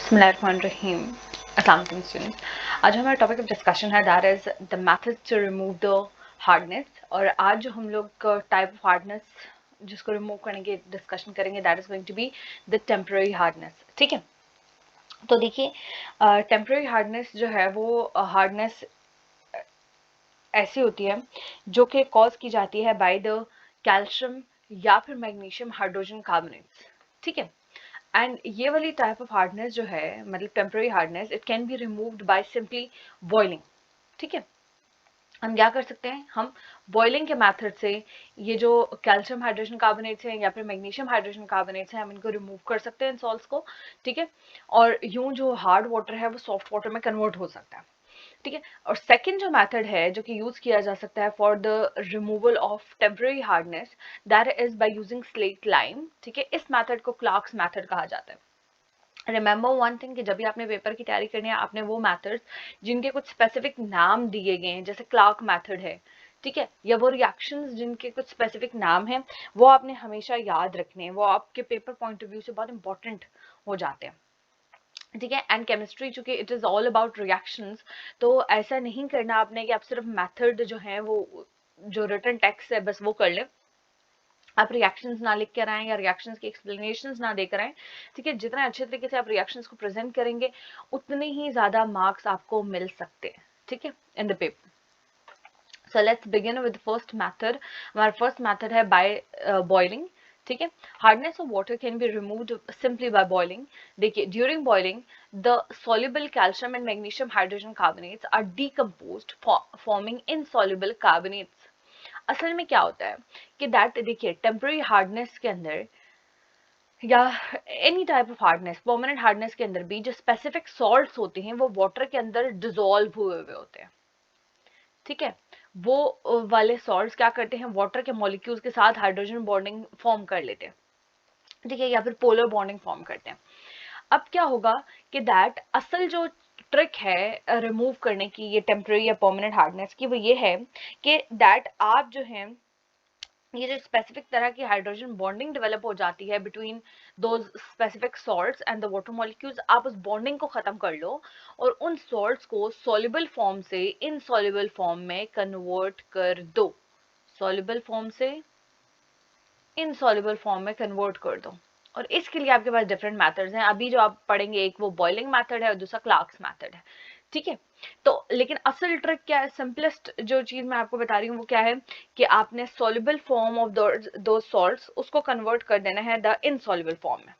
बिस्मिल्लाहिर्रहमानिर्रहीम। अस्सलाम वालेकुम स्टूडेंट्स। आज हमारा टॉपिक ऑफ डिस्कशन है that is the methods to remove the hardness. और आज जो हम लोग टाइप ऑफ हार्डनेस जिसको रिमूव करने की डिस्कशन करेंगे that is going to be the temporary hardness. ठीक है, तो देखिए टेम्पररी हार्डनेस जो है वो हार्डनेस ऐसी होती है जो कि कॉज की जाती है बाय द कैल्शियम या फिर मैग्नीशियम हाइड्रोजन कार्बोनेट्स। ठीक है, एंड ये वाली टाइप ऑफ हार्डनेस जो है मतलब temporary hardness it can be removed by simply boiling. ठीक है, हम क्या कर सकते हैं, हम बॉइलिंग के मेथड से ये जो कैल्शियम हाइड्रोजन कार्बोनेट्स हैं या फिर मैग्नीशियम हाइड्रोजन कार्बोनेट्स हैं हम इनको रिमूव कर सकते हैं इन सॉल्ट्स को। ठीक है, और यूं जो हार्ड वाटर है वो सॉफ्ट वाटर में कन्वर्ट हो सकता है। ठीक है, और सेकंड जो मेथड है जो कि यूज किया जा सकता है for the removal of temporary hardness that is by using slate lime. ठीक है, इस मेथड को क्लार्क्स मेथड कहा जाता है। रिमेंबर वन थिंग कि जब भी आपने पेपर की तैयारी करनी है आपने वो मेथड्स जिनके कुछ स्पेसिफिक नाम दिए गए हैं जैसे क्लार्क मेथड है, ठीक है, या वो रिएक्शंस जिनके कुछ स्पेसिफिक नाम हैं वो आपने हमेशा याद रखने हैं, वो आपके पेपर पॉइंट ऑफ व्यू से बहुत इंपॉर्टेंट हो जाते हैं। ठीक है, एंड केमिस्ट्री चूंकि it is all about reactions तो ऐसा नहीं करना आपने कि आप सिर्फ मेथड जो है वो जो रिटन टेक्स्ट है बस वो कर ले, आप रिएक्शंस ना लिख कर आए या रिएक्शंस की एक्सप्लेनेशंस ना देकर आए। ठीक है, जितने अच्छे तरीके से आप रिएक्शंस को प्रेजेंट करेंगे उतने ही ज्यादा मार्क्स आपको मिल सकते हैं। ठीक है, in the paper. So let's begin with first method. हमारा फर्स्ट मेथड है बाय बॉइलिंग। ठीक है, hardness of water can be removed simply by boiling. देखिए during boiling the soluble calcium and magnesium hydrogen carbonates are decomposed forming insoluble carbonates। असल में क्या होता है कि दैट देखिए टेम्पररी हार्डनेस के अंदर या any type of hardness permanent hardness के अंदर भी जो स्पेसिफिक सॉल्ट्स होते हैं वो वाटर के अंदर डिसॉल्व हुए हुए होते हैं। ठीक है, वो वाले सॉल्ट्स क्या करते हैं वाटर के मॉलिक्यूल्स के साथ हाइड्रोजन बॉन्डिंग फॉर्म कर लेते हैं। ठीक है, या फिर पोलर बॉन्डिंग फॉर्म करते हैं। अब क्या होगा कि दैट असल जो ट्रिक है रिमूव करने की ये टेम्पररी या परमानेंट हार्डनेस की वो ये है कि दैट आप जो है ये जो स्पेसिफिक तरह की हाइड्रोजन बॉन्डिंग डेवलप हो जाती है बिटवीन दो specific salts and the water molecules, आप उस बॉन्डिंग को खत्म कर लो और उन सॉल्ट्स को सॉल्युबल फॉर्म से इनसॉल्युबल फॉर्म में कन्वर्ट कर दो। सॉल्युबल फॉर्म से इनसॉल्युबल फॉर्म में कन्वर्ट कर दो। और इसके लिए आपके पास डिफरेंट मेथड्स हैं, अभी जो आप पढ़ेंगे एक वो बॉइलिंग मेथड है और दूसरा क्लार्क्स मेथड है। ठीक है, तो लेकिन असल ट्रिक क्या है, सिंपलेस्ट जो चीज मैं आपको बता रही हूँ वो क्या है कि आपने सॉल्युबल फॉर्म ऑफ दो सॉल्ट्स उसको कन्वर्ट कर देना है द इनसॉल्युबल फॉर्म में।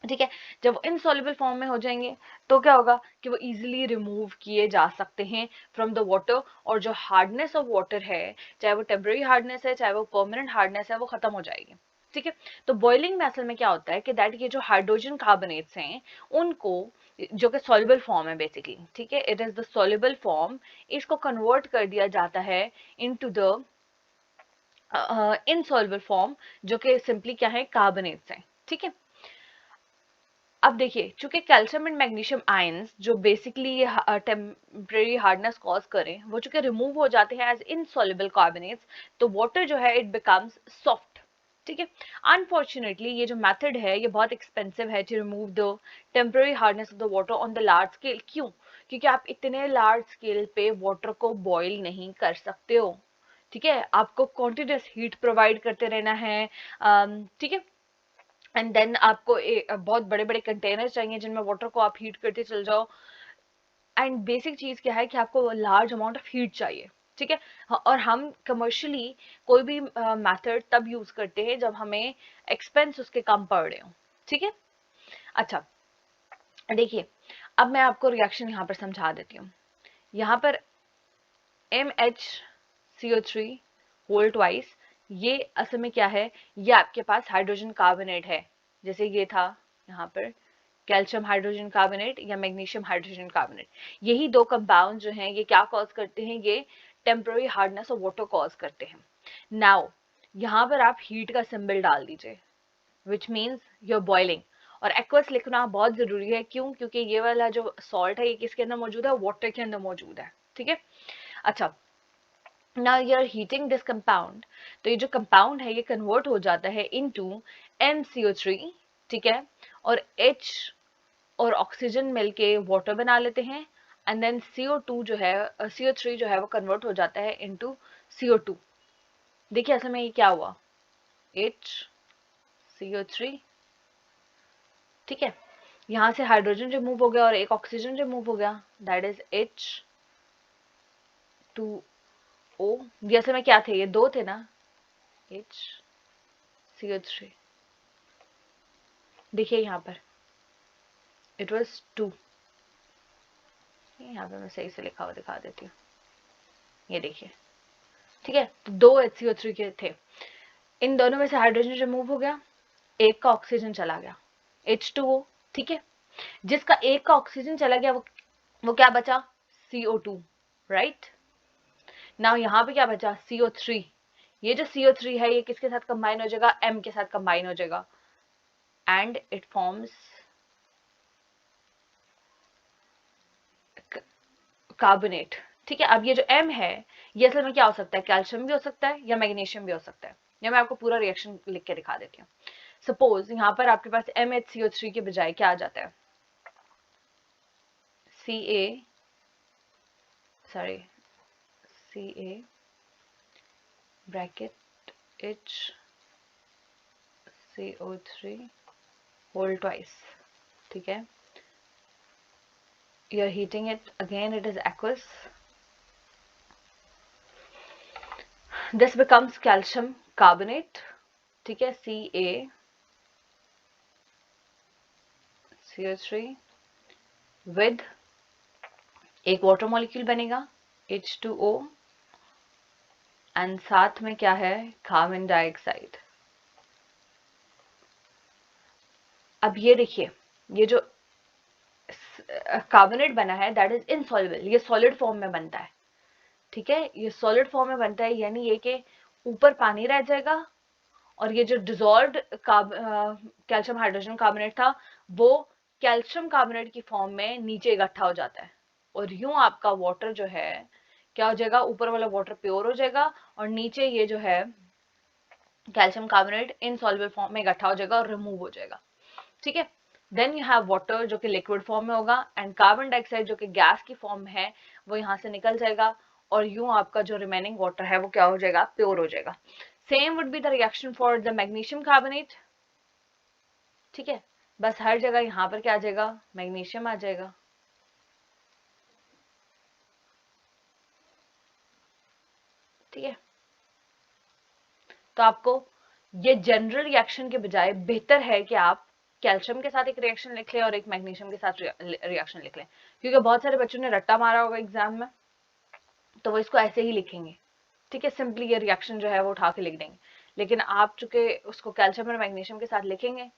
ठीक है, जब वो इनसॉल्युबल फॉर्म में हो जाएंगे तो क्या होगा कि वो इजीली रिमूव किए जा सकते हैं फ्रॉम द वाटर, और जो हार्डनेस ऑफ वाटर है चाहे वो टेम्पररी हार्डनेस है चाहे वो परमानेंट हार्डनेस है वो खत्म हो जाएगी। ठीक है, तो बॉइलिंग में असल में क्या होता है कि दैट ये जो हाइड्रोजन कार्बोनेट्स हैं उनको जो कि सॉल्युबल फॉर्म है बेसिकली, ठीक है, it is the soluble form, इसको कन्वर्ट कर दिया जाता है इनटू द इनसॉल्युबल फॉर्म जो कि सिंपली क्या है कार्बोनेट्स हैं। ठीक है, अब देखिए चूंकि कैल्शियम एंड मैग्नीशियम आयंस जो बेसिकली टेम्परेरी हार्डनेस कॉज करें वो चूंकि रिमूव हो जाते हैं एज इनसॉल्युबल कार्बोनेट्स, तो वाटर जो है इट बिकम्स सॉफ्ट। ठीक है, अनफॉर्चुनेटली ये जो मेथड है ये बहुत एक्सपेंसिव है to remove the temporary hardness of the water on the large scale. क्यों? क्योंकि आप इतने लार्ज स्केल पे वाटर को बॉईल नहीं कर सकते हो। ठीक है, आपको कॉन्टिन्यूस हीट प्रोवाइड करते रहना है। ठीक है, एंड देन आपको बहुत बड़े बड़े कंटेनर चाहिए जिनमें वाटर को आप हीट करते चल जाओ। एंड बेसिक चीज क्या है कि आपको लार्ज अमाउंट ऑफ हीट चाहिए। ठीक है, और हम कमर्शियली कोई भी मेथड तब यूज करते हैं जब हमें एक्सपेंस उसके कम पड़ रहे हो। ठीक है, अच्छा देखिए अब मैं आपको रिएक्शन यहाँ पर समझा देती हूँ। यहाँ पर MHCO3 होल ट्वाइस, ये असल में क्या है, ये आपके पास हाइड्रोजन कार्बोनेट है, जैसे ये था यहाँ पर कैल्शियम हाइड्रोजन कार्बोनेट या मैग्नीशियम हाइड्रोजन कार्बोनेट। यही दो कंपाउंड जो हैं ये क्या कॉज करते हैं, ये temporary hardness of water cause करते हैं। नाउ यहाँ पर आप हीट का सिंबल डाल दीजिए विच मीन्स यूर बॉइलिंग, और एक्वस लिखना बहुत जरूरी है। क्यों? क्योंकि ये वाला जो सॉल्ट है ये किसके अंदर मौजूद है, वाटर के अंदर मौजूद है। ठीक है, अच्छा now you are heating this compound, तो ये जो कंपाउंड है ये कन्वर्ट हो जाता है इनटू MCO3। ठीक है, और और ऑक्सीजन मिलके वाटर बना लेते हैं, एंड देन CO2 जो है CO3 जो है वो कन्वर्ट हो जाता है इनटू CO2। देखिए असल में ये क्या हुआ, HCO3, ठीक है। यहाँ से हाइड्रोजन रिमूव हो गया और एक ऑक्सीजन रिमूव हो गया, दैट इज H2O। ये असल में क्या थे, ये दो थे ना, HCO3, देखिए यहाँ पर इट वॉज 2, यहाँ पे मैं सही से लिखा हुआ दिखा देती हूँ, ये देखिए, ठीक है। तो दो HCO3 के थे, इन दोनों में से हाइड्रोजन रिमूव हो गया, एक का ऑक्सीजन चला गया, H2O, ठीक है। जिसका एक का ऑक्सीजन चला गया वो क्या बचा, CO2, राइट। नाउ यहाँ पे क्या बचा, CO3। ये जो CO3 है ये किसके साथ कंबाइन हो जाएगा, M के साथ कंबाइन हो जाएगा, एंड इट फॉर्म्स कार्बोनेट, ठीक है। अब ये जो M है ये असल में क्या हो सकता है, कैल्शियम भी हो सकता है या मैग्नीशियम भी हो सकता है, या मैं आपको पूरा रिएक्शन लिख के दिखा देती हूँ। सपोज यहाँ पर आपके पास MHCO3 के बजाय क्या आ जाता है, Ca bracket HCO3 whole twice, ठीक है। You are heating it again, it is aqueous, this becomes calcium carbonate, ठीक है, CaCO3 with एक वाटर मॉलिक्यूल बनेगा H2O, एंड साथ में क्या है, कार्बन डाइऑक्साइड। अब ये देखिए ये जो कार्बोनेट बना है दैट इज इनसॉल्युबल, ये सॉलिड फॉर्म में बनता है, ठीक है। ये सॉलिड फॉर्म में बनता है, यानी ये कि ऊपर पानी रह जाएगा और ये जो डिजॉल्व्ड कैल्शियम हाइड्रोजन कार्बोनेट था वो कैल्शियम कार्बोनेट की फॉर्म में नीचे इकट्ठा हो जाता है, और यूं आपका वाटर जो है क्या हो जाएगा, ऊपर वाला वाटर प्योर हो जाएगा और नीचे ये जो है कैल्शियम कार्बोनेट इनसॉल्युबल फॉर्म में इकट्ठा हो जाएगा और रिमूव हो जाएगा, ठीक है। देन यू हैव वाटर जो कि लिक्विड फॉर्म में होगा, एंड कार्बन डाइऑक्साइड जो कि गैस की फॉर्म में है वो यहाँ से निकल जाएगा, और यूं आपका जो रिमेनिंग वाटर है वो क्या हो जाएगा, प्योर हो जाएगा। Same would be the reaction for the magnesium carbonate, ठीक है। बस हर जगह यहाँ पर क्या आ जाएगा, मैग्नीशियम आ जाएगा, ठीक है। तो आपको ये जनरल रिएक्शन के बजाय बेहतर है कि आप कैल्शियम के साथ एक रिएक्शन लिख लें और एक मैग्नीशियम के साथ रिएक्शन लिख लें, क्योंकि बहुत सारे बच्चों ने रट्टा मारा होगा एग्जाम में, तो वो इसको ऐसे ही लिखेंगे, ठीक है, सिंपली ये रिएक्शन जो है वो उठा के लिख देंगे। लेकिन आप चूंकि उसको कैल्शियम और मैग्नीशियम के साथ लिखेंगे,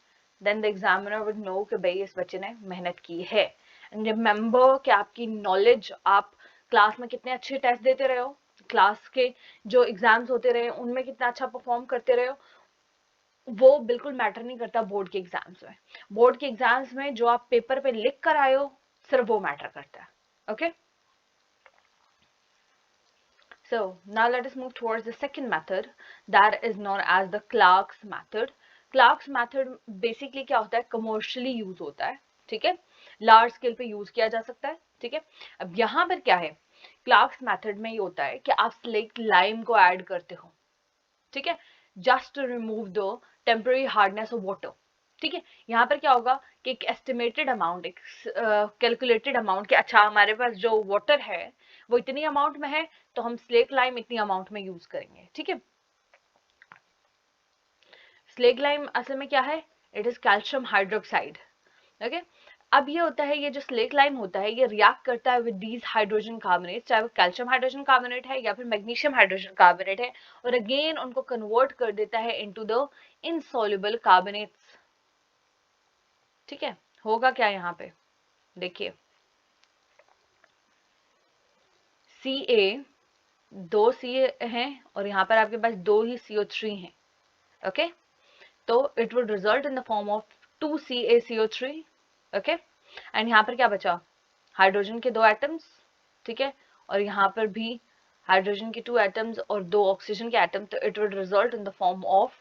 then the examiner would know कि भाई इस बच्चे ने मेहनत की है। एंड रिमेंबर कि आपकी नॉलेज, आप क्लास में कितने अच्छे टेस्ट देते रहे हो, क्लास के जो एग्जाम्स होते रहे उनमें कितना अच्छा परफॉर्म करते रहे हो, वो बिल्कुल मैटर नहीं करता बोर्ड के एग्जाम्स में। बोर्ड के एग्जाम्स में जो आप पेपर पे लिख कर आए हो सिर्फ वो मैटर करता है, okay. So now let us move towards the second method that is known as the Clark's method. Clark's method basically क्या होता है, commercially use होता है, ठीक है, लार्ज स्केल पे यूज किया जा सकता है, ठीक है। अब यहाँ पर क्या है, क्लार्क्स मेथड में ये होता है कि आप स्लेक्ट लाइम को ऐड करते हो, ठीक है, just to remove the temporary hardness of water, ठीक है। यहाँ पर क्या होगा कि एक एस्टिमेटेड अमाउंट, एक कैलकुलेटेड अमाउंट कि अच्छा हमारे पास जो वाटर है वो इतनी अमाउंट में है तो हम स्लेक लाइम इतनी अमाउंट में यूज करेंगे, ठीक है। स्लेक लाइम असल में क्या है, it is calcium hydroxide, okay. अब ये होता है, ये जो स्लेक लाइम होता है ये रिएक्ट करता है विद दीज हाइड्रोजन कार्बोनेट, चाहे वो कैल्शियम हाइड्रोजन कार्बोनेट है या फिर मैग्नीशियम हाइड्रोजन कार्बोनेट है, और अगेन उनको कन्वर्ट कर देता है इनटू द इनसॉल्युबल कार्बोनेट्स, ठीक है। होगा क्या यहाँ पे, देखिए Ca, दो Ca हैं और यहाँ पर आपके पास दो ही CO3 हैं, ओके। तो it would result in the form of 2CaCO3, okay. And यहाँ पर क्या बचा, हाइड्रोजन के दो एटम्स, ठीक है, और यहाँ पर भी हाइड्रोजन के 2 एटम्स और 2 ऑक्सीजन के एटम, तो it would result in the form of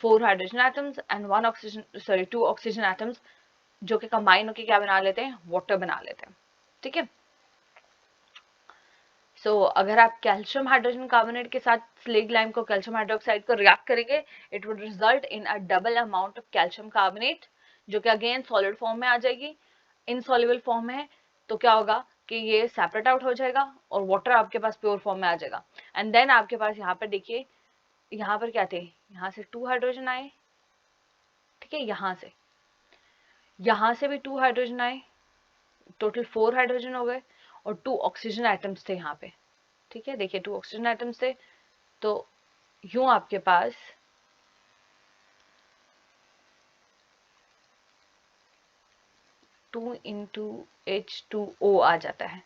4 hydrogen atoms and 1 oxygen, sorry 2 oxygen atoms जो कि कंबाइन होकर क्या बना लेते हैं, वाटर बना लेते हैं। ठीक है, सो अगर आप कैल्शियम हाइड्रोजन कार्बोनेट के साथ स्लेग लाइम को, कैल्शियम हाइड्रोक्साइड को रिएक्ट करेंगे, it would result in a double amount of calcium carbonate, जो कि अगेन सॉलिड फॉर्म में आ जाएगी। इनसॉल्युबल फॉर्म में है तो क्या होगा कि ये सेपरेट आउट हो जाएगा और वाटर आपके पास प्योर फॉर्म में आ जाएगा। एंड देन आपके पास यहाँ पर देखिए, यहाँ पर क्या थे, यहाँ से 2 हाइड्रोजन आए, ठीक है, यहाँ से भी 2 हाइड्रोजन आए, टोटल 4 हाइड्रोजन हो गए, और 2 ऑक्सीजन आइटम्स थे यहाँ पे। ठीक है, देखिए 2 ऑक्सीजन आइटम्स थे, तो यूं आपके पास टू इंटू H2O आ जाता है।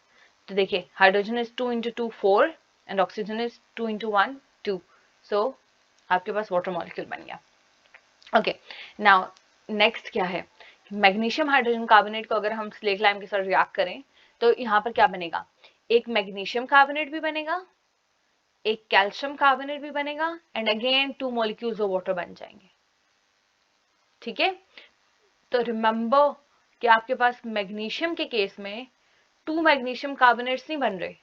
तो देखिए hydrogen is 2 into 2 4 and oxygen is 2 into 1 2, सो आपके पास वाटर मॉलिक्यूल बन गया। ओके, नाउ नेक्स्ट क्या है, मैग्नीशियम हाइड्रोजन कार्बोनेट को अगर हम स्लेग लाइम के साथ रिएक्ट करें तो यहाँ पर क्या बनेगा, एक मैग्नीशियम कार्बोनेट भी बनेगा, एक कैल्शियम कार्बोनेट भी बनेगा, and again 2 molecules of water बन जाएंगे। ठीक है, तो रिमेंबर कि आपके पास मैग्नीशियम के केस में 2 मैग्नीशियम कार्बोनेट्स नहीं बन रहे,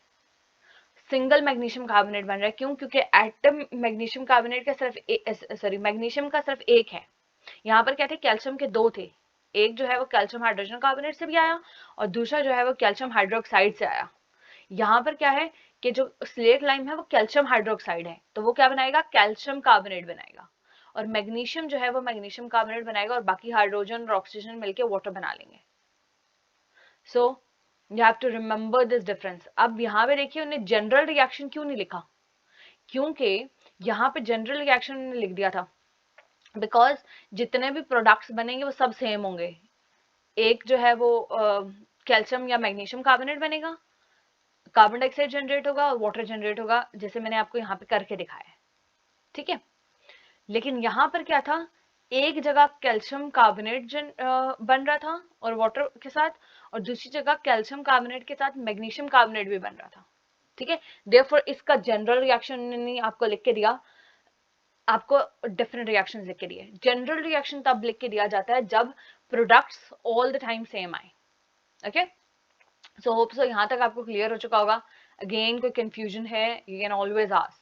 सिंगल मैग्नीशियम कार्बोनेट बन रहा है। क्यों, क्योंकि एटम मैग्नीशियम कार्बोनेट का सिर्फ मैग्नीशियम का सिर्फ एक है। यहाँ पर क्या थे, कैल्शियम के 2 थे, एक जो है वो कैल्शियम हाइड्रोजन कार्बोनेट से भी आया और दूसरा जो है वो कैल्शियम हाइड्रोक्साइड से आया। यहाँ पर क्या है कि जो स्लेट लाइम है वो कैल्शियम हाइड्रोक्साइड है, तो वो क्या बनाएगा, कैल्शियम कार्बोनेट बनाएगा, और मैग्नीशियम जो है वो मैग्नीशियम कार्बोनेट बनाएगा, और बाकी हाइड्रोजन और ऑक्सीजन मिलकर वाटर बना लेंगे। So you have to remember this difference. अब यहाँ पे देखिए उन्हें जनरल रिएक्शन क्यों नहीं लिखा, क्योंकि यहाँ पे जनरल रिएक्शन उन्होंने लिख दिया था बिकॉज जितने भी प्रोडक्ट्स बनेंगे वो सब सेम होंगे। एक जो है वो कैल्शियम या मैग्नीशियम कार्बोनेट बनेगा, कार्बन डाइऑक्साइड जनरेट होगा और वाटर जनरेट होगा, जैसे मैंने आपको यहाँ पे करके दिखाया है। ठीक है, लेकिन यहाँ पर क्या था, एक जगह कैल्शियम कार्बोनेट बन रहा था और वाटर के साथ, और दूसरी जगह कैल्शियम कार्बोनेट के साथ मैग्नीशियम कार्बोनेट भी बन रहा था। ठीक है, देयरफॉर इसका जनरल रिएक्शन नहीं आपको लिख के दिया, आपको डिफरेंट रिएक्शन लिख के दिए। जनरल रिएक्शन तब लिख के दिया जाता है जब products all the time same आए। ओके, सो होप सो यहाँ तक आपको क्लियर हो चुका होगा। अगेन कोई कंफ्यूजन है, यू कैन ऑलवेज आस्क।